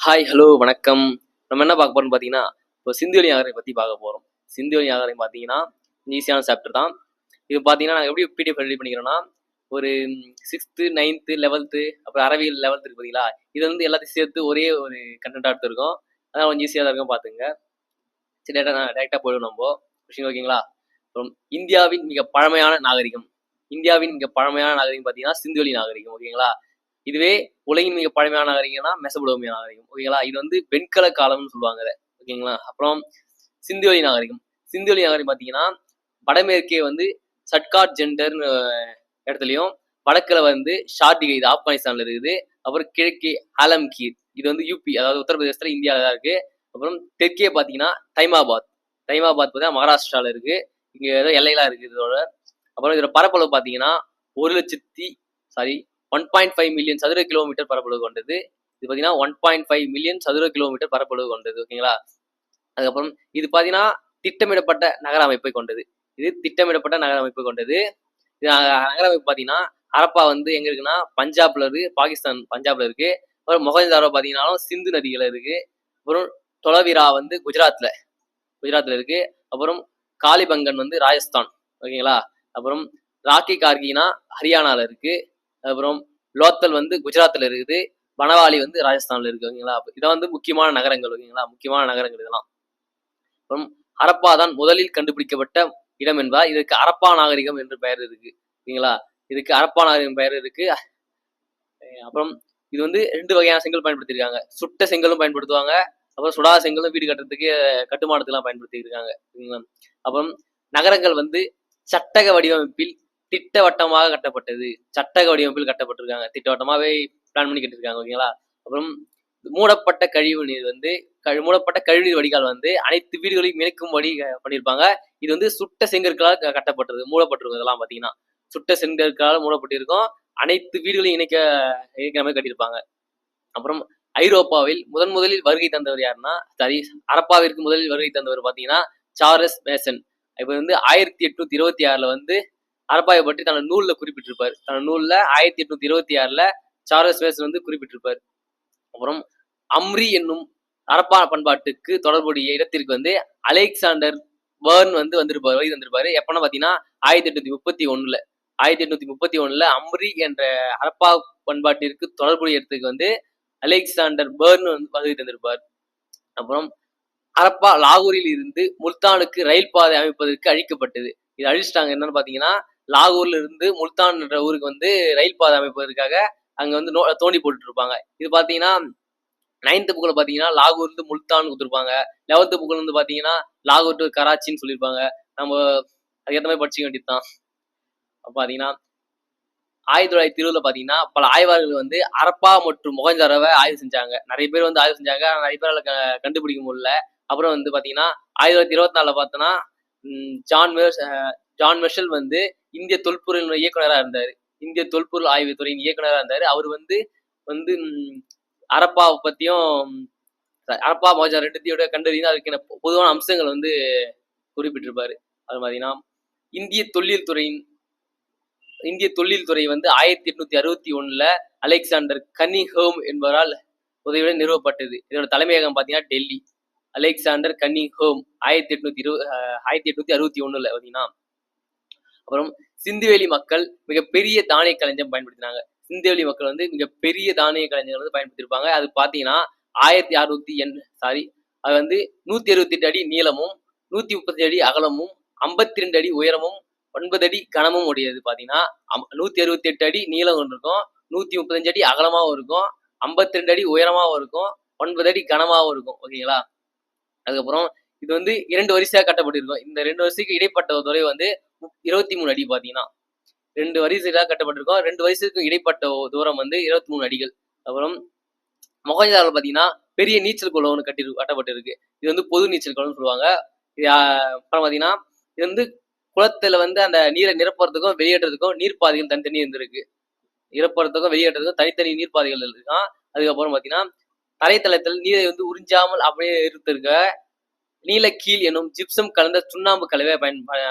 Hi, hello, வணக்கம். நம்ம என்ன பார்க்க போறோம்னு பார்த்தீங்கன்னா, இப்போ சிந்துவெளி நாகரிகம் பத்தி பார்க்க போறோம். சிந்துவெளி நாகரிகம் பார்த்தீங்கன்னா, ஈஸியான சாப்டர் தான். இது பார்த்தீங்கன்னா, நாங்க எப்படி பிடிஎஃப் ரெடி பண்ணிக்கிறோம்னா, ஒரு 6த், 9த், 11த் அப்புறம் அறிவியல் 11த் இருக்கு பார்த்தீங்களா? இது வந்து எல்லாத்தையும் சேர்த்து ஒரே ஒரு கன்டென்ட்டா எடுத்திருக்கோம். அதான் கொஞ்சம் ஈஸியா தான் இருக்கும் பார்த்துக்கங்க. சரி டைரக்ட்டா போயிடுவோம் நம்போ. கொஸ்டின் ஓகேங்களா? அப்புறம் இந்தியாவின் மிக பழமையான நாகரிகம். இந்தியாவின் மிக பழமையான நாகரிகம் பார்த்தீங்கன்னா, சிந்துவெளி நாகரிகம். ஓகேங்களா? இதுவே உலகின் மிக பழமையான நாகரிகம்னா மெசபடோமியா நாகரிகம். ஓகேங்களா? இது வந்து வெண்கல காலம்னு சொல்லுவாங்க அத. ஓகேங்களா? அப்புறம் சிந்துவெளி நாகரிகம். சிந்துவெளி நாகரிகம் பார்த்தீங்கன்னா, வடமேற்கே வந்து சட்காட் ஜெண்டர்னு இடத்துலயும், வடக்குல வந்து ஷார்டிகை இது ஆப்கானிஸ்தான்ல இருக்குது. அப்புறம் கிழக்கே ஆலம்கீர் இது வந்து யூபி அதாவது உத்தரப்பிரதேசத்துல இந்தியால தான் இருக்கு. அப்புறம் தெற்கே பார்த்தீங்கன்னா தைமாபாத். தைமாபாத் பார்த்தீங்கன்னா மகாராஷ்டிரால இருக்கு. இங்க ஏதோ எல்லைலாம் இருக்கு இதோட. அப்புறம் இதோட பரப்பளவு பார்த்தீங்கன்னா 1.5 மில்லியன் சதுர கிலோமீட்டர் பரப்பளவு கொண்டது. இது பார்த்தீங்கன்னா 1.5 மில்லியன் சதுர கிலோமீட்டர் பரப்பளவு கொண்டது. ஓகேங்களா? அதுக்கப்புறம் இது பார்த்தீங்கன்னா திட்டமிடப்பட்ட நகர அமைப்பை கொண்டது. இது திட்டமிடப்பட்ட நகர அமைப்பை கொண்டது. இது நகர அமைப்பு பார்த்தீங்கன்னா ஹரப்பா வந்து எங்க இருக்குன்னா பஞ்சாப்ல இருக்கு, பாகிஸ்தான் பஞ்சாப்ல இருக்கு. அப்புறம் மொஹஞ்சதாரோ பார்த்தீங்கன்னாலும் சிந்து நதியில இருக்கு. அப்புறம் தொலவிரா வந்து குஜராத்ல இருக்கு. அப்புறம் காளிபங்கன் வந்து ராஜஸ்தான். ஓகேங்களா? அப்புறம் ராக்கி கார்கினா ஹரியானால இருக்கு. அப்புறம் லோத்தல் வந்து குஜராத்ல இருக்குது. பனவாலி வந்து ராஜஸ்தான்ல இருக்கு. ஓகேங்களா? இதான் வந்து முக்கியமான நகரங்கள். ஓகேங்களா? முக்கியமான நகரங்கள் இதெல்லாம். அப்புறம் ஹரப்பா தான் முதலில் கண்டுபிடிக்கப்பட்ட இடம் என்பதால் இதற்கு ஹரப்பா நாகரிகம் என்று பெயர் இருக்கு. ஓகேங்களா? இதுக்கு ஹரப்பா நாகரிகம் பெயர் இருக்கு. அப்புறம் இது வந்து 2 வகையான செங்கல் பயன்படுத்தியிருக்காங்க. சுட்ட செங்கலும் பயன்படுத்துவாங்க. அப்புறம் சுடாத செங்கலும் வீடு கட்டுறதுக்கு கட்டுமானத்துக்குலாம் பயன்படுத்தி இருக்காங்க. சரிங்களா? அப்புறம் நகரங்கள் வந்து சட்டக வடிவமைப்பில் திட்டவட்டமாக கட்டப்பட்டது. சட்டக வடிவமைப்பில் கட்டப்பட்டிருக்காங்க. திட்டவட்டமாவே பிளான் பண்ணி கட்டியிருக்காங்க. ஓகேங்களா? அப்புறம் மூடப்பட்ட கழிவு நீர் வந்து மூடப்பட்ட கழிவுநீர் வடிகால் வந்து அனைத்து வீடுகளையும் இணைக்கும்படி பண்ணியிருப்பாங்க. இது வந்து சுட்ட செங்கற்களால் கட்டப்பட்டது. மூடப்பட்டிருக்கும் இதெல்லாம் பார்த்தீங்கன்னா. சுட்ட செங்கற்களால் மூடப்பட்டிருக்கும். அனைத்து வீடுகளையும் இணைக்கிற மாதிரி கட்டியிருப்பாங்க. அப்புறம் ஐரோப்பாவில் முதலில் வருகை தந்தவர் யாருன்னா ஹரப்பாவிற்கு முதலில் வருகை தந்தவர் பார்த்தீங்கன்னா சார்லஸ் மேசன். இப்ப வந்து 1826 வந்து ஹரப்பாவை பற்றி தன்னோட நூல்ல குறிப்பிட்டிருப்பார். தன்னோட நூல்ல 1826 சார்லஸ் மேசன் வந்து குறிப்பிட்டிருப்பார். அப்புறம் அம்ரி என்னும் ஹரப்பா பண்பாட்டுக்கு தொடர்புடைய இடத்திற்கு வந்து அலெக்சாண்டர் பர்ன் வந்து வருகை வந்திருப்பாரு. எப்பன்னா பாத்தீங்கன்னா 1831 அம்ரி என்ற ஹரப்பா பண்பாட்டிற்கு தொடர்புடைய இடத்துக்கு வந்து அலெக்சாண்டர் பர்ன் வந்து வருகை தந்திருப்பார். அப்புறம் ஹரப்பா லாகூரில் இருந்து முல்தானுக்கு ரயில் பாதை அமைப்பதற்கு அழிக்கப்பட்டது. இது அழிச்சிட்டாங்க. என்னன்னு பாத்தீங்கன்னா லாகூர்ல இருந்து முல்தான் என்ற ஊருக்கு வந்து ரயில் பாதை அமைப்பதற்காக அங்க வந்து தோண்டி போட்டுட்டு இருப்பாங்க. இது பாத்தீங்கன்னா 9th புக்ல பாத்தீங்கன்னா லாகூர் இருந்து முல்தான் கொடுத்துருப்பாங்க. 11th புக்ல வந்து பாத்தீங்கன்னா லாகூர் டு கராச்சின்னு சொல்லியிருப்பாங்க. நம்ம அதுக்கேற்ற மாதிரி படிச்சுக்க வேண்டியதுதான். பாத்தீங்கன்னா 1920 பாத்தீங்கன்னா பல ஆய்வாளர்கள் வந்து ஹரப்பா மற்றும் மொஹஞ்சதாரோவை ஆய்வு செஞ்சாங்க. நிறைய பேர் வந்து ஆய்வு செஞ்சாங்க. நிறைய பேரால கண்டுபிடிக்க முடியல. அப்புறம் வந்து பாத்தீங்கன்னா 1924 பார்த்தோன்னா ஜான் மெர்ஷல் வந்து இந்திய தொல்பொருள் இயக்குனரா இருந்தாரு. இந்திய தொல்பொருள் ஆய்வுத்துறையின் இயக்குனரா இருந்தாரு. அவர் வந்து வந்து ஹரப்பாவை பத்தியும் ஹரப்பா மொஹஞ்சதாரோ ரெண்டுத்தையோட கண்டறிந்து அதுக்கான பொதுவான அம்சங்கள் வந்து குறிப்பிட்டிருப்பாரு. அது பாத்தீங்கன்னா இந்திய தொல்லியல் துறை வந்து 1861 அலெக்சாண்டர் கன்னிங்ஹாம் என்பவரால் உதவியுடன் நிறுவப்பட்டது. இதோட தலைமையகம் பாத்தீங்கன்னா டெல்லி. அலெக்சாண்டர் கன்னிங்ஹாம் 1861 பாத்தீங்கன்னா. அப்புறம் சிந்துவெளி மக்கள் மிகப்பெரிய தானிய களஞ்சியம் பயன்படுத்தினாங்க. சிந்துவெளி மக்கள் வந்து மிகப்பெரிய தானிய களஞ்சியம் வந்து பயன்படுத்தியிருப்பாங்க. அது பாத்தீங்கன்னா 1680 அது வந்து 168 அடி நீளமும் 135 அடி அகலமும் 52 அடி உயரமும் 9 அடி கனமும் உடையது. பாத்தீங்கன்னா 168 அடி நீளம் இருக்கும், 135 அடி அகலமாவும் இருக்கும், 52 அடி உயரமாவும் இருக்கும், 9 அடி கனமாவும் இருக்கும். ஓகேங்களா? அதுக்கப்புறம் இது வந்து 2 வரிசையா கட்டப்பட்டிருக்கும். இந்த 2 வரிசைக்கு இடைப்பட்ட தொலைவு வந்து 23 அடி. பாத்தீங்கன்னா 2 வரிசையா கட்டப்பட்டிருக்கும். 2 வரிசைக்கும் இடைப்பட்ட தூரம் வந்து 23 அடிகள். அப்புறம் மொஹஞ்சதாரோல பாத்தீங்கன்னா பெரிய நீச்சல் குளம் ஒன்று கட்டப்பட்டிருக்கு. இது வந்து பொது நீச்சல் குளம்னு சொல்லுவாங்க. அப்புறம் பாத்தீங்கன்னா இது வந்து குளத்துல வந்து அந்த நீரை நிரப்புறதுக்கும் வெளியேற்றதுக்கும் நீர்ப்பாதைகள் தனித்தனி இருந்திருக்கு. நிரப்புறதுக்கும் வெளியேற்றதுக்கும் தனித்தனி நீர்ப்பாதைகள் இருக்கான். அதுக்கப்புறம் பாத்தீங்கன்னா தரைத்தளத்தில் நீரை வந்து உறிஞ்சாமல் அப்படியே இருக்க நீலக்கீல் எனும் ஜிப்சம் கலந்த சுண்ணாம்பு கலவை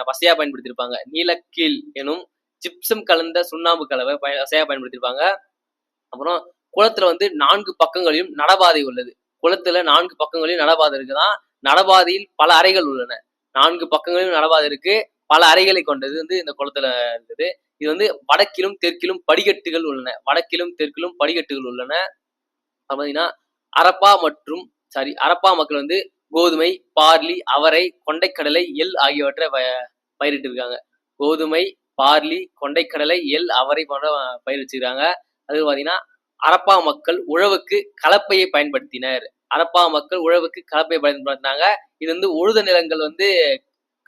வசையா பயன்படுத்தியிருப்பாங்க. நீலக்கீல் எனும் ஜிப்சம் கலந்த சுண்ணாம்பு கலவை வசையா பயன்படுத்தியிருப்பாங்க. அப்புறம் குளத்துல வந்து 4 பக்கங்களிலும் நடபாதை உள்ளது. குளத்துல 4 பக்கங்களிலும் நடபாதை இருக்குதான். நடபாதையில் பல அறைகள் உள்ளன. 4 பக்கங்களிலும் நடபாதை இருக்கு. பல அறைகளை கொண்டது இந்த குளத்துல இருக்குது. இது வடக்கிலும் தெற்கிலும் படிக்கட்டுகள் உள்ளன. வடக்கிலும் தெற்கிலும் படிக்கட்டுகள் உள்ளன. பாத்தீங்கன்னா அரப்பா மக்கள் கோதுமை, பார்லி, அவரை, கொண்டைக்கடலை, எள் ஆகியவற்றை பயிரிட்டு இருக்காங்க. கோதுமை, பார்லி, கொண்டைக்கடலை, எள், அவரை போன்ற பயிர் வச்சிருக்காங்க. அது பாத்தீங்கன்னா அரப்பா மக்கள் உழவுக்கு கலப்பையை பயன்படுத்தினர். அரப்பா மக்கள் உழவுக்கு கலப்பையை பயன்படுத்தினாங்க. இது உழுத நிலங்கள்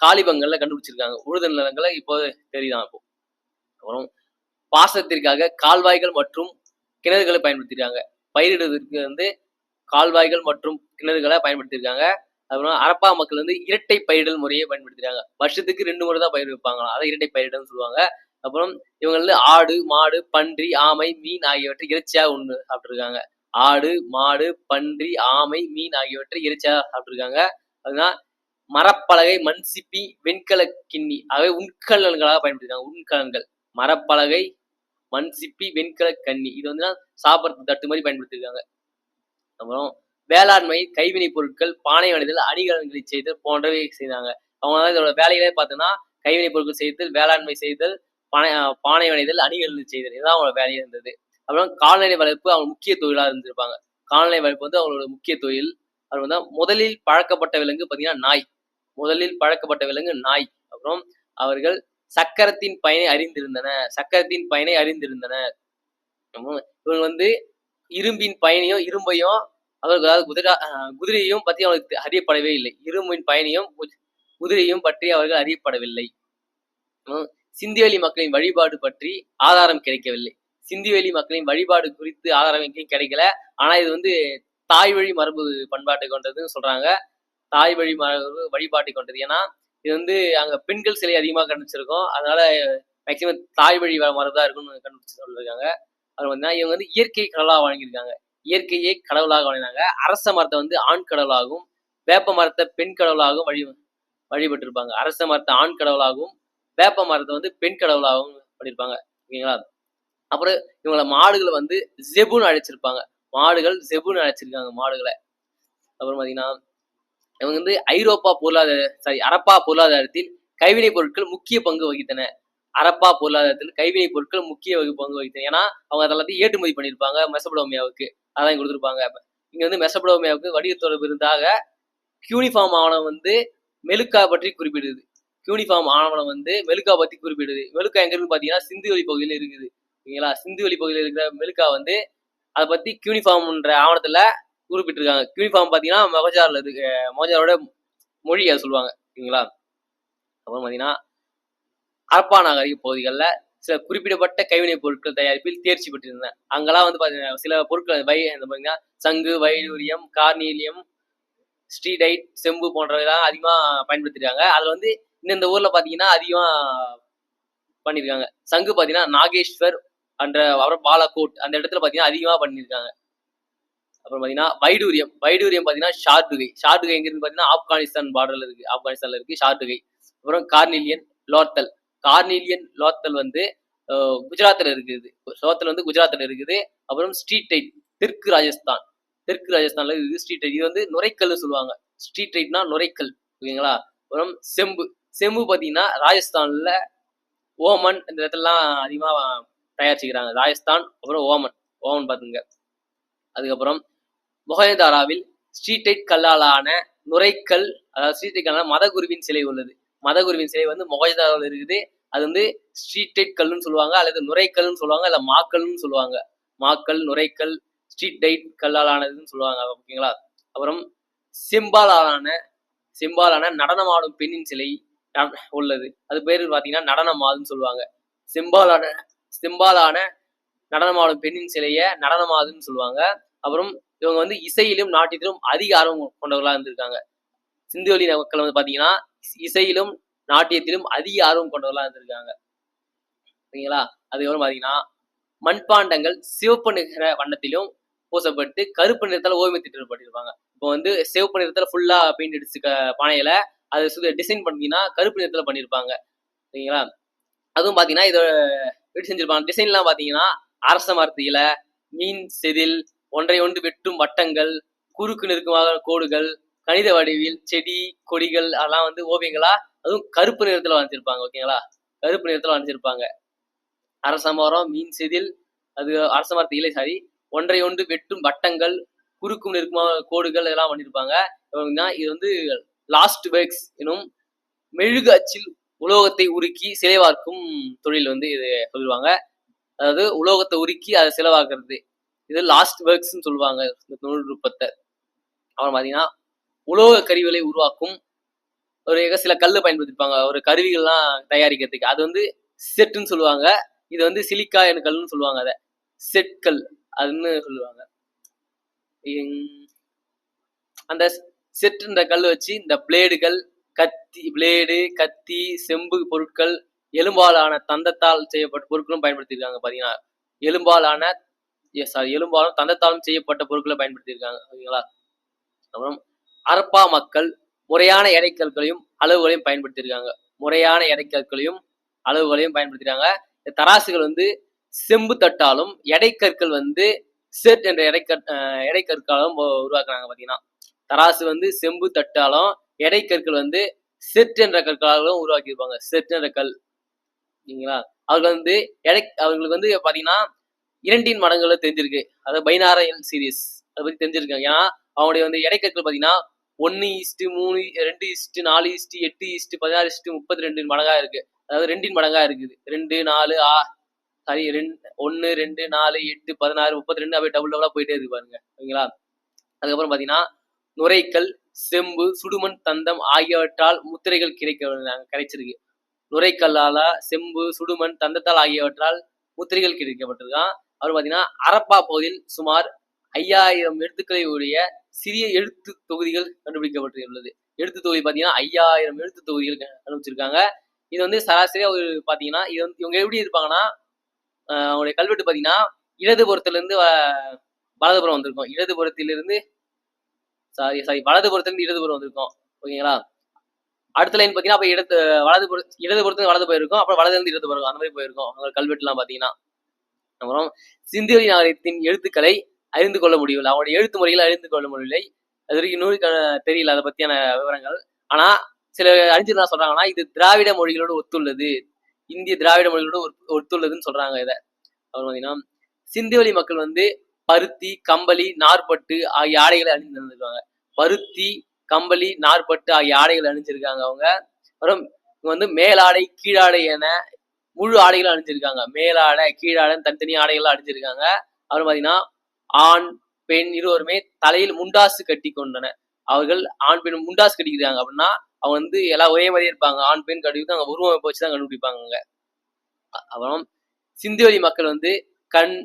காலிபங்கள்ல கண்டுபிடிச்சிருக்காங்க. உழுத நிலங்களை இப்போ தெரியுதான். இப்போ அப்புறம் பாசனத்திற்காக கால்வாய்கள் மற்றும் கிணறுகளை பயன்படுத்திருக்காங்க. பயிரிடுவதற்கு கால்வாய்கள் மற்றும் கிணறுகளை பயன்படுத்தியிருக்காங்க. அப்புறம் அரப்பா மக்கள் இரட்டை பயிரிடல் முறையை பயன்படுத்திருக்காங்க. வருஷத்துக்கு 2 முறை தான் பயிர் வைப்பாங்களாம். அதை இரட்டை பயிரிடல்னு சொல்லுவாங்க. அப்புறம் இவங்க ஆடு, மாடு, பன்றி, ஆமை, மீன் ஆகியவற்றை இறைச்சியாக உண்டு சாப்பிட்டுருக்காங்க. ஆடு, மாடு, பன்றி, ஆமை, மீன் ஆகியவற்றை இறைச்சியாக சாப்பிட்டுருக்காங்க. அதுதான் மரப்பலகை, மண் சிப்பி, வெண்கல கிண்ணி ஆகவே உட்கலன்களாக பயன்படுத்திருக்காங்க. உட்கலன்கள் மரப்பலகை, மண் சிப்பி, வெண்கல கண்ணி இது சாப்பிட்றது தட்டு மாதிரி பயன்படுத்திருக்காங்க. அப்புறம் வேளாண்மை, கைவினை பொருட்கள், பானை வணைதல், அணிகலன்களை செய்தல் போன்றவை செய்தாங்க. அவங்க இதோட வேலைகளே பார்த்தோன்னா கைவினை பொருட்கள் செய்தல், வேளாண்மை செய்தல், பானை வணைதல், அணிகலன்கள் செய்தல் இதுதான் அவங்களோட வேலையா இருந்தது. அப்புறம் கால்நடை வளர்ப்பு அவங்க முக்கிய தொழிலாக இருந்திருப்பாங்க. கால்நடை வளர்ப்பு அவங்களோட முக்கிய தொழில். அது முதலில் பழக்கப்பட்ட விலங்கு பார்த்தீங்கன்னா நாய். முதலில் பழக்கப்பட்ட விலங்கு நாய். அப்புறம் அவர்கள் சக்கரத்தின் பயனை அறிந்திருந்தனர். இவங்க இரும்பின் பயனையும் இரும்பையும் அவர்கள் குதிரையையும் பற்றி அவர்களுக்கு அறியப்படவே இல்லை. இரும்பின் பயனையும் குதிரையும் பற்றி அவர்கள் அறியப்படவில்லை. சிந்துவெளி மக்களின் வழிபாடு பற்றி ஆதாரம் கிடைக்கவில்லை. சிந்துவெளி மக்களின் வழிபாடு குறித்து ஆதாரம் எங்கேயும் கிடைக்கல. ஆனா இது தாய் வழி மரபு பண்பாட்டை கொண்டதுன்னு சொல்றாங்க. தாய் வழி மரபு வழிபாட்டை கொண்டது. ஏன்னா இது அங்க பெண்கள் சிலை அதிகமாக கண்டுபிடிச்சிருக்கோம். அதனால மேக்சிமம் தாய் வழி மரபு தான் இருக்குன்னு கண்டுபிடிச்சு சொல்லிருக்காங்க. அது இவங்க இயற்கை கடவுளாக வழங்கியிருக்காங்க. இயற்கையை கடவுளாக வழங்கினாங்க. அரச மரத்தை ஆண் கடவுளாகவும், வேப்ப மரத்தை பெண் கடவுளாகவும் வழிபட்டிருப்பாங்க. அரச மரத்தை ஆண் கடவுளாகவும், வேப்ப மரத்தை பெண் கடவுளாகவும் பண்ணியிருப்பாங்க. ஓகேங்களா? அப்புறம் இவங்கள மாடுகளை ஜெபுன்னு அழைச்சிருப்பாங்க. மாடுகள் ஜெபுன்னு அழைச்சிருக்காங்க மாடுகளை. அப்புறம் பாத்தீங்கன்னா இவங்க ஐரோப்பா அரப்பா பொருளாதாரத்தில் கைவினை பொருட்கள் முக்கிய பங்கு வகித்தன. அரப்பா பொருளாதாரத்தில் கைவினை பொருட்கள் முக்கிய பங்கு வகித்தன. ஏன்னா அவங்க அதெல்லாத்தையும் ஏற்றுமதி பண்ணியிருப்பாங்க மெசபடோமியாவுக்கு. அதான் கொடுத்துருப்பாங்க. இங்க மெசபடோமியாவுக்கு வணிக தொடர்பு இருந்தாக யூனிஃபார்ம் ஆவணம் மெலுக்கா பற்றி குறிப்பிடுது. யூனிஃபார்ம் ஆவணம் மெலுக்கா பற்றி குறிப்பிடுது. மெலுக்கா எங்க இருக்குன்னு பாத்தீங்கன்னா சிந்துவெளி பகுதியில் இருக்குது. ஓகேங்களா? சிந்துவெளி பகுதியில் இருக்கிற மெலுக்கா அதை பத்தி யூனிஃபார்ம்ன்ற ஆவணத்துல குறிப்பிட்டிருக்காங்க. யூனிஃபார்ம் பாத்தீங்கன்னா மொகஜார்ல இருக்கு. மொகஜாரோட மொழி அதை சொல்லுவாங்க. ஓகேங்களா? அப்புறம் பாத்தீங்கன்னா அரப்பா நாகரிக பகுதிகளில் சில குறிப்பிடப்பட்ட கைவினைப் பொருட்கள் தயாரிப்பில் தேர்ச்சி பெற்றிருந்தன. அங்கெல்லாம் பாத்தீங்கன்னா சில பொருட்கள் பாத்தீங்கன்னா சங்கு, வைடூரியம், கார்னீலியம், ஸ்டீடைட், செம்பு போன்றவைதான் அதிகமா பயன்படுத்திருக்காங்க. அதுல இந்த ஊர்ல பாத்தீங்கன்னா அதிகமா பண்ணிருக்காங்க. சங்கு பாத்தீங்கன்னா நாகேஸ்வர் அப்புறம் பாலாகோட் அந்த இடத்துல பாத்தீங்கன்னா அதிகமா பண்ணிருக்காங்க. அப்புறம் பாத்தீங்கன்னா வைடூரியம் பாத்தீங்கன்னா ஷார்டுகை எங்க இருக்கு பாத்தீங்கன்னா ஆப்கானிஸ்தான் பார்டர்ல இருக்கு. ஆப்கானிஸ்தான்ல இருக்கு ஷார்டுகை. அப்புறம் கார்னிலியன் லோத்தல் குஜராத்ல இருக்குது. குஜராத்ல இருக்குது. அப்புறம் ஸ்ட்ரீட் தெற்கு ராஜஸ்தான்ல இருக்குது. ஸ்ட்ரீட் இது நுரைக்கல்னு சொல்லுவாங்க. ஸ்ட்ரீட் ரைட்னா நுரைக்கல். ஓகேங்களா? அப்புறம் செம்பு பாத்தீங்கன்னா ராஜஸ்தான்ல ஓமன் இந்த இடத்துலலாம் அதிகமா தயாரிச்சுக்கிறாங்க. ராஜஸ்தான் அப்புறம் ஓமன் பாத்துங்க. அதுக்கப்புறம் மொஹஞ்சதாரோவில் ஸ்ட்ரீட் கல்லாலான நுரைக்கல், அதாவது ஸ்ட்ரீட் கல்லான மதகுருவின் சிலை உள்ளது. மதகுருவின் சிலை மொஹஞ்சதாரோவில் இருக்குது. அது ஸ்ட்ரீட் கல்லுன்னு சொல்லுவாங்க, அல்லது நுரைக்கல்னு சொல்லுவாங்க, இல்ல மாக்கல்னு சொல்லுவாங்க. மாக்கல், நுரைக்கல், ஸ்ட்ரீட் கல்லாலானதுன்னு சொல்லுவாங்க. ஓகேங்களா? அப்புறம் செம்பாலான நடனமாடும் பெண்ணின் சிலை உள்ளது. அது பேரு பாத்தீங்கன்னா நடனமாதுன்னு சொல்லுவாங்க. செம்பாலான நடனமாடும் பெண்ணின் சிலைய நடனமாதுன்னு சொல்லுவாங்க. அப்புறம் இவங்க இசையிலும் நாட்டியத்திலும் அதிக ஆர்வம் கொண்டவர்களா இருந்திருக்காங்க. சிந்துவெளி மக்கள் பாத்தீங்கன்னா இசையிலும் நாட்டியத்திலும் அதிக ஆர்வம் கொண்டவர்களா இருந்திருக்காங்க. ஓகேங்களா? அதுக்கப்புறம் பாத்தீங்கன்னா மண்பாண்டங்கள் சிவப்பு நிற வண்ணத்திலும் பூசப்பட்டு கருப்பு நிறத்தால ஓய்வு திட்டப்பட்டிருப்பாங்க. இப்போ சிவப்பு நிறத்துல ஃபுல்லா பெயிண்ட் அடிச்சு பானையில அது டிசைன் பண்ணீங்கன்னா கருப்பு நிறத்துல பண்ணிருப்பாங்க. ஓகேங்களா? அதுவும் பாத்தீங்கன்னா இதை எப்படி செஞ்சிருப்பாங்க டிசைன்லாம் பாத்தீங்கன்னா அரச மரத்து இலை, மீன் செதில், ஒன்றை ஒன்று வெட்டும் வட்டங்கள், குறுக்கு நெருக்கமாக கோடுகள், கணித வடிவில் செடி, கொடிகள் அதெல்லாம் வந்து ஓவியங்களா அதுவும் கருப்பு நிறத்துல வரைஞ்சிருப்பாங்க. ஓகேங்களா? கருப்பு நிறத்துல வரைஞ்சிருப்பாங்க. அரச மரம், மீன் செதில், அது அரச மரத்து இலை சாரி. ஒன்றை ஒன்று வெட்டும் வட்டங்கள், குறுக்கும் நெருக்குமான கோடுகள் இதெல்லாம் பண்ணியிருப்பாங்க. இது வந்து லாஸ்ட் வேர்க்ஸ் எனும் மெழுகு அச்சில் உலோகத்தை உருக்கி சிலை வார்க்கும் தொழில் வந்து இது சொல்லுவாங்க. அதாவது உலோகத்தை உருக்கி அதை சிலைவாக்குறது. இது லாஸ்ட் வேர்க்ஸ்ன்னு சொல்லுவாங்க இந்த தொழில்நுட்பத்தை. அப்புறம் பார்த்தீங்கன்னா, உலோக கருவிகளை உருவாக்கும் ஒரு சில கல்லு பயன்படுத்திருப்பாங்க. ஒரு கருவிகள்லாம் தயாரிக்கிறதுக்கு. அது வந்து செட்டுன்னு சொல்லுவாங்க. இது வந்து சிலிக்கா எனும் கல்லுன்னு சொல்லுவாங்க அத. செட் கல் அதுன்னு சொல்லுவாங்க. அந்த செட்டுன்ற கல் வச்சு இந்த பிளேடுகள், கத்தி, செம்பு பொருட்கள், எலும்பாலான தந்தத்தால் செய்யப்பட்ட பொருட்களும் பயன்படுத்தியிருக்காங்க பார்த்தீங்கன்னா. எலும்பாலும் தந்தத்தாலும் செய்யப்பட்ட பொருட்களை பயன்படுத்தியிருக்காங்க. ஓகேங்களா? அப்புறம் ஹரப்பா மக்கள் முறையான எடைக்கற்களையும் அளவுகளையும் பயன்படுத்தியிருக்காங்க. முறையான எடைக்கற்களையும் அளவுகளையும் பயன்படுத்திருக்காங்க. தராசுகள் வந்து செம்பு தட்டாலும், எடைக்கற்கள் வந்து செட் என்ற எடைக்கற்காலும் உருவாக்குறாங்க பார்த்தீங்கன்னா. தராசு வந்து செம்பு தட்டாலும், எடைக்கற்கள் வந்து செட் என்ற கற்களாலும் உருவாக்கியிருப்பாங்க. செட் என்ற கல். சரிங்களா? அவர்கள் வந்து அவங்களுக்கு வந்து பார்த்தீங்கன்னா, 2 மடங்குல தெரிஞ்சிருக்கு. அதாவது பைனாரியல் சீரிஸ் அதை பத்தி தெரிஞ்சிருக்காங்க. ஏன்னா அவங்களுடைய வந்து எடைக்கற்கள் பார்த்தீங்கன்னா 1:3, 2:4, 8:16, 32 மடங்கா இருக்கு. அதாவது 2 மடங்கா இருக்குது. 2, 4, சாரி 1, 2, 4, 8, 16, 32 அப்படியே டபுளா போயிட்டே இருக்கு பாருங்க. ஓகேங்களா? அதுக்கப்புறம் பார்த்தீங்கன்னா, நுரைக்கல், செம்பு, சுடுமண், தந்தம் ஆகியவற்றால் முத்திரைகள் கிடைச்சிருக்கு. நுரைக்கல்லால செம்பு, சுடுமண், தந்தத்தால் ஆகியவற்றால் முத்திரைகள் கிடைக்கப்பட்டிருக்கான். அப்புறம் பார்த்தீங்கன்னா, ஹரப்பா பகுதியில் சுமார் 5000 எழுத்துக்களை உடைய சிறிய எழுத்து தொகுதிகள் கண்டுபிடிக்கப்பட்டுள்ளது. எழுத்து தொகுதி பார்த்தீங்கன்னா 5000 எழுத்து தொகுதிகள் கண்டுபிடிச்சிருக்காங்க. இது வந்து சராசரியா ஒரு பார்த்தீங்கன்னா, இது வந்து இவங்க எப்படி இருப்பாங்கன்னா, அவங்களுடைய கல்வெட்டு பார்த்தீங்கன்னா, இடதுபுறத்திலிருந்து வலதுபுறம் வந்திருக்கும். இடதுபுறத்திலிருந்து வலதுபுறத்திலிருந்து இடதுபுறம் வந்திருக்கும். ஓகேங்களா? அடுத்த லைன் பார்த்தீங்கன்னா, அப்ப இடதுபுறத்துல வலது போயிருக்கும். அப்புறம் வலதுலேருந்து இடது போயிருக்கும். அந்த மாதிரி போயிருக்கும். அவங்க கல்வெட்டுலாம் பார்த்தீங்கன்னா. அப்புறம் சிந்துவெளி நாகரிகத்தின் எழுத்துக்களை அறிந்து கொள்ள முடியவில்லை. அவங்களுடைய எழுத்து முறைகளை அறிந்து கொள்ள முடியவில்லை. அது வரைக்கும் இன்னொரு தெரியல அதை பற்றியான விவரங்கள். ஆனா சில அறிஞர்கள் என்ன சொல்றாங்கன்னா, இது திராவிட மொழிகளோடு ஒத்துள்ளது. இந்திய திராவிட மொழிகளோடு ஒத்துள்ளதுன்னு சொல்றாங்க இதை. அப்புறம் பார்த்தீங்கன்னா, சிந்துவெளி மக்கள் வந்து பருத்தி, கம்பளி, நார்பட்டு ஆகிய ஆடைகளை அணிந்திருந்திருக்காங்க. பருத்தி, கம்பளி, நார்பட்டு ஆகிய ஆடைகள் அணிஞ்சிருக்காங்க அவங்க. அப்புறம் வந்து மேலாடை, கீழாடை என முழு ஆடைகளும் அணிஞ்சிருக்காங்க. மேலாடை, கீழாடை தனித்தனி ஆடைகள்லாம் அணிஞ்சிருக்காங்க. அப்புறம் பார்த்தீங்கன்னா, ஆண், பெண் இருவருமே தலையில் முண்டாசு கட்டி கொண்டனர். அவர்கள் ஆண், பெண் முண்டாசு கட்டிக்கிறாங்க அப்படின்னா அவங்க வந்து எல்லாம் ஒரே மாதிரியே இருப்பாங்க. ஆண், பெண் கட்டிக்கிட்டு அவங்க உருவமைப்பை வச்சுதான் கண்டுபிடிப்பாங்க. அப்புறம் சிந்துவெளி மக்கள் வந்து கண்,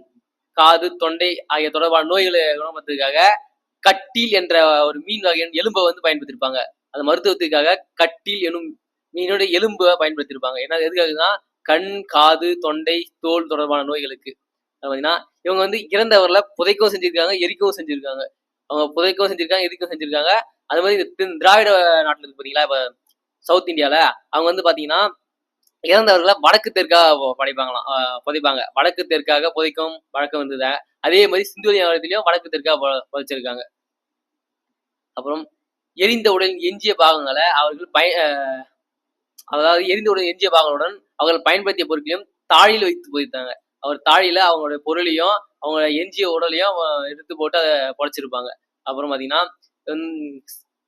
காது, தொண்டை ஆகிய தொடர்பான நோய்களை குணப்படுத்துவதற்காக கட்டில் என்ற ஒரு மீன் வகையின் எலும்பை வந்து பயன்படுத்தியிருப்பாங்க. அந்த மருத்துவத்துக்காக கட்டில் எனும் மீனுடைய எலும்பை பயன்படுத்தியிருப்பாங்க. ஏன்னா எதுக்காகனா கண், காது, தொண்டை, தோல் தொடர்பான நோய்களுக்கு. பார்த்தீங்கன்னா இவங்க வந்து இறந்தவர்களை புதைக்கவும் செஞ்சிருக்காங்க, எரிக்கவும் செஞ்சிருக்காங்க. அவங்க புதைக்கவும் செஞ்சிருக்காங்க, எரிக்கவும் செஞ்சிருக்காங்க. அது மாதிரி திராவிட நாட்டில் இருக்கு பார்த்தீங்களா, இப்போ சவுத் இந்தியாவில் அவங்க வந்து பார்த்தீங்கன்னா இறந்தவர்களை வடக்கு தெற்காக புதைப்பாங்க. வடக்கு தெற்காக புதைக்கும் வழக்கம் இருந்தது. அதே மாதிரி சிந்துவெளி நாகரிகத்திலையும் வடக்கு தெற்காக புதைச்சிருக்காங்க. அப்புறம் எரிந்த உடலின் எஞ்சிய பாகங்களை அவர்கள் எரிந்த உடல் எஞ்சிய பாகங்களுடன் அவர்கள் பயன்படுத்திய பொருட்களையும் தாழியில் வைத்து புதைத்தாங்க. அவர் தாழியில அவங்களுடைய பொருளையும் அவங்களோட எஞ்சிய உடலையும் எடுத்து போட்டு அதை புதைச்சிருப்பாங்க. அப்புறம் பார்த்தீங்கன்னா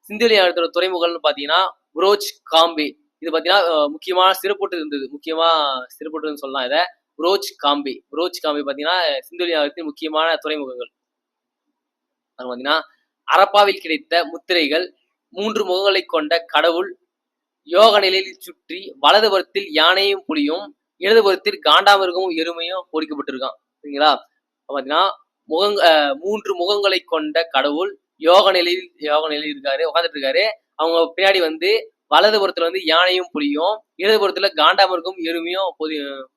சிந்துவெளி நாகரிகத்தோட துறைமுகம்னு பார்த்தீங்கன்னா புரோச் காம்பே. இது பார்த்தீங்கன்னா முக்கியமான சிறப்புட்டு இருந்தது. முக்கியமா சிறப்புட்டுன்னு சொல்லலாம் இதை. புரோச் காம்பே பார்த்தீங்கன்னா சிந்துவெளி நாகரிகத்தின் முக்கியமான துறைமுகங்கள். அது பார்த்தீங்கன்னா ஹரப்பாவில் கிடைத்த முத்திரைகள் 3 முகங்களை கொண்ட கடவுள் யோக நிலையில் சுற்றி வலதுபுறத்தில் யானையும் புலியும், இடதுபுறத்தில் காண்டாமிருகமும் எருமையும் பொறிக்கப்பட்டிருக்கான். சரிங்களா? பார்த்தீங்கன்னா 3 முகங்களை கொண்ட கடவுள் யோக நிலையில் இருக்காரு, உட்காந்துட்டு இருக்காரு. அவங்க பின்னாடி வந்து வலதுபுறத்துல வந்து யானையும் புலியும், இடதுபுறத்துல காண்டாமிருகமும் எருமையும்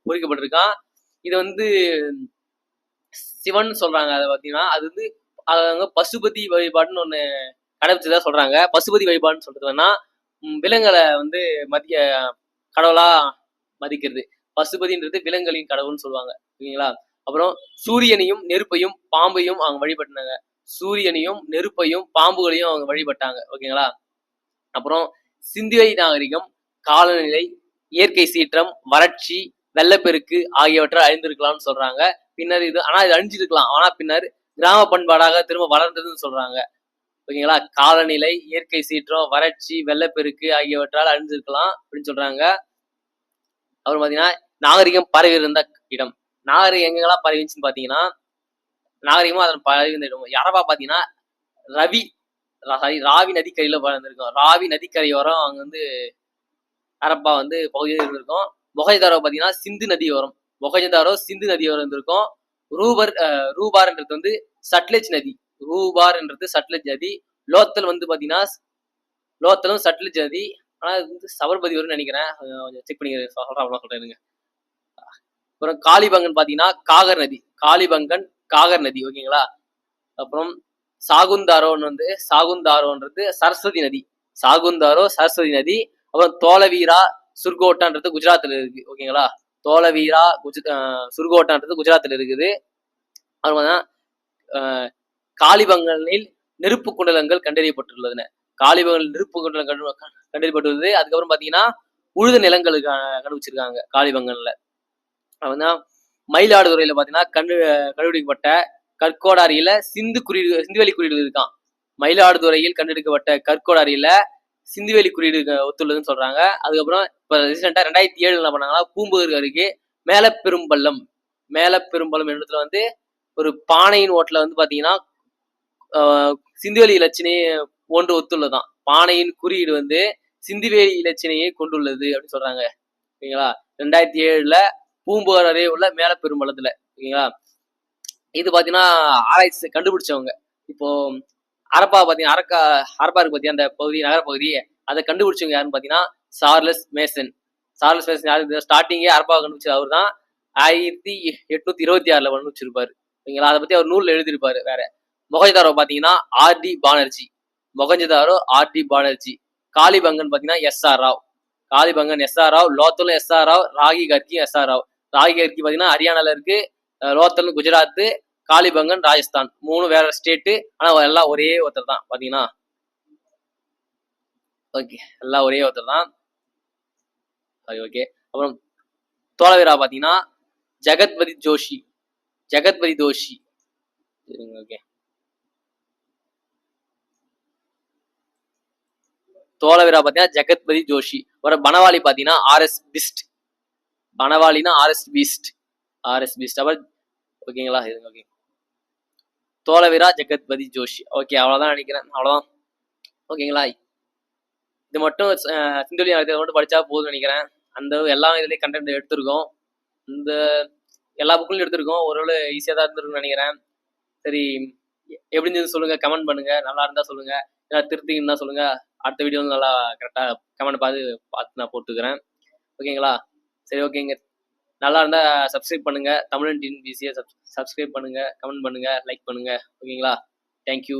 பொறிக்கப்பட்டிருக்கான். இது வந்து சிவன் சொல்றாங்க. அதை பார்த்தீங்கன்னா அது வந்து அவங்க பசுபதி வழிபாடுன்னு ஒண்ணு கடைபிடிச்சதா சொல்றாங்க. பசுபதி வழிபாடுன்னு சொல்றதுன்னா விலங்குகளை வந்து கடவுளா மதிக்கிறது. பசுபதின்றது விலங்குகளின் கடவுள்னு சொல்லுவாங்க. ஓகேங்களா? அப்புறம் சூரியனையும், நெருப்பையும், பாம்பையும் அவங்க வழிபட்டாங்க. சூரியனையும் நெருப்பையும் பாம்புகளையும் அவங்க வழிபட்டாங்க. ஓகேங்களா. அப்புறம் சிந்துவெளி நாகரிகம் காலநிலை, இயற்கை சீற்றம், வறட்சி, வெள்ளப்பெருக்கு ஆகியவற்றால் அழிந்திருக்கலாம்னு சொல்றாங்க. பின்னர் இது அழிஞ்சிருக்கலாம். ஆனா பின்னர் கிராம பண்பாடாக திரும்ப வளர்ந்ததுன்னு சொல்றாங்க. ஓகேங்களா. காலநிலை, இயற்கை சீற்றம், வறட்சி, வெள்ளப்பெருக்கு ஆகியவற்றால் அழிஞ்சிருக்கலாம் அப்படின்னு சொல்றாங்க. அப்புறம் பாத்தீங்கன்னா நாகரிகம் பரவி இருந்த இடம். நாகரிகம் எங்கெல்லாம் பரவிச்சுன்னு பாத்தீங்கன்னா நாகரிகமும் அதன் பரவி இருந்த இடம். யாரப்பா பாத்தீங்கன்னா ராவி நதிக்கரையில வளர்ந்துருக்கும். ராவி நதிக்கரையோரம் அங்க வந்து ஹரப்பா வந்து பகுதியில் இருந்திருக்கும். மொஹஞ்சதாரோ பாத்தீங்கன்னா சிந்து நதியோரம். மொஹஞ்சதாரோ சிந்து நதியோரம் இருந்திருக்கும். ரூபார்ன்றது வந்து சட்லெஜ் நதி. ரூபார்ன்றது சட்லெஜ் நதி. லோத்தல் வந்து பாத்தீங்கன்னா லோத்தலும் சட்லெஜ் நதி. ஆனா இது வந்து சபர்மதி வரும்னு நினைக்கிறேன். கொஞ்சம் செக் பண்ணி சொல்றேன். அப்புறம் காளிபங்கன் பாத்தீங்கன்னா காகர் நதி. காளிபங்கன் காகர் நதி. ஓகேங்களா. அப்புறம் சாகுந்தாரோன்றது சரஸ்வதி நதி. சாகுந்தாரோ சரஸ்வதி நதி. அப்புறம் தோலவீரா சுர்கோட்டான்றது குஜராத்ல இருக்கு. ஓகேங்களா. தோலவீரா சுர்கோட்டான்றது குஜராத்ல இருக்குது. அப்புறம் காளிபங்கனில் நெருப்பு குண்டலங்கள் கண்டறியப்பட்டுள்ளதுன்னு. காளிபங்கனில் நெருப்பு குண்டலம் கண்டறியப்பட்டுள்ளது. அதுக்கப்புறம் பாத்தீங்கன்னா உழுத நிலங்களுக்கு கண்டுபிடிச்சிருக்காங்க காளிபங்கன்ல. அப்படின்னா மயிலாடுதுறையில பாத்தீங்கன்னா கண்டுபிடிக்கப்பட்ட கற்கோடாரியில சிந்துவெளி குறியீடு இருக்கான். மயிலாடுதுறையில் கண்டெடுக்கப்பட்ட கற்கோடாரியில சிந்துவெளி குறியீடு ஒத்துள்ளதுன்னு சொல்றாங்க. அதுக்கப்புறம் இப்ப ரீசெண்டா 2007 என்ன பண்ணாங்கன்னா பூம்புகார் அருகே மேலப்பெரும்பள்ளம் இடத்துல வந்து ஒரு பானையின் ஓட்டுல வந்து பாத்தீங்கன்னா சிந்துவெளி இலச்சினையை ஒன்று ஒத்துள்ளதான். பானையின் குறியீடு வந்து சிந்துவெளி இலச்சினையை கொண்டுள்ளது அப்படின்னு சொல்றாங்க. ஓகேங்களா. 2007 பூம்புகார் அருகே உள்ள மேலப்பெரும்பள்ளத்துல. ஓகேங்களா. இது பாத்தீங்கன்னா ஆராய்ச்சி கண்டுபிடிச்சவங்க. இப்போ ஹரப்பா பாத்தீங்கன்னா ஹரப்பா இருக்கு பாத்தீங்கன்னா அந்த பகுதி நகரப்பகுதி அதை கண்டுபிடிச்சவங்க யாருன்னு பாத்தீங்கன்னா சார்லஸ் மேசன் யாரு ஸ்டார்டிங்கே ஹரப்பாவை கண்டுபிடிச்சது அவர் தான். 1826 கண்டுபிடிச்சிருப்பாரு. ஓகேங்களா. அதை பத்தி அவர் நூல் எழுதியிருப்பாரு. வேற மொஹஞ்சதாரோ பாத்தீங்கன்னா ஆர்டி பானர்ஜி. காளிபங்கன் பாத்தீங்கன்னா SR Rao. Kalibangan SR Rao. லோத்தலும் SR Rao. Ragi கர்கி SR Rao. Ragi கர்கி பாத்தீங்கன்னா ஹரியானால இருக்கு. லோத்தல் குஜராத், காளிபங்கன் ராஜஸ்தான். 3 வேற ஸ்டேட்டு. ஆனா எல்லாம் ஒரே ஒருத்தர் தான் பாத்தீங்கன்னா. ஓகே, எல்லாம் ஒரே ஒருத்தர் தான். ஓகே. அப்புறம் தோலவீரா பாத்தீங்கன்னா ஜெகத்பதி ஜோஷி. ஓகே. தோலவீரா பாத்தீங்கன்னா ஜெகத்பதி ஜோஷி. அப்புறம் பனவாலி பாத்தீங்கன்னா RS பிஸ்ட். பனவாலினா RS Beast. அப்புறம் ஓகேங்களா. ஓகே. தோலவீரா ஜெகத்பதி ஜோஷி. ஓகே, அவ்வளவுதான் நினைக்கிறேன். அவ்வளவுதான். ஓகேங்களா. இது மட்டும் சிந்துவெளி நாகரிகத்தை மட்டும் படிச்சா போதும்னு நினைக்கிறேன். அந்த எல்லா இதுலயும் கண்டென்ட் எடுத்திருக்கோம். இந்த எல்லா புக்லையும் எடுத்திருக்கோம். ஓரளவு ஈஸியா தான் இருந்திருக்குன்னு நினைக்கிறேன். சரி, எப்படி இருந்தது சொல்லுங்க, கமெண்ட் பண்ணுங்க. நல்லா இருந்தா சொல்லுங்க, திருத்திங்கன்னா சொல்லுங்க. அடுத்த வீடியோ வந்து நல்லா கரெக்டா கமெண்ட் பார்த்து நான் போட்டுக்கிறேன். ஓகேங்களா. சரி, ஓகேங்க. நல்லா இருந்தா சப்ஸ்கிரைப் பண்ணுங்க. தமிழன் டிஎன்பிசியை சப்ஸ்கிரைப் பண்ணுங்க, கமெண்ட் பண்ணுங்க, லைக் பண்ணுங்க. ஓகேங்களா. தேங்க்யூ.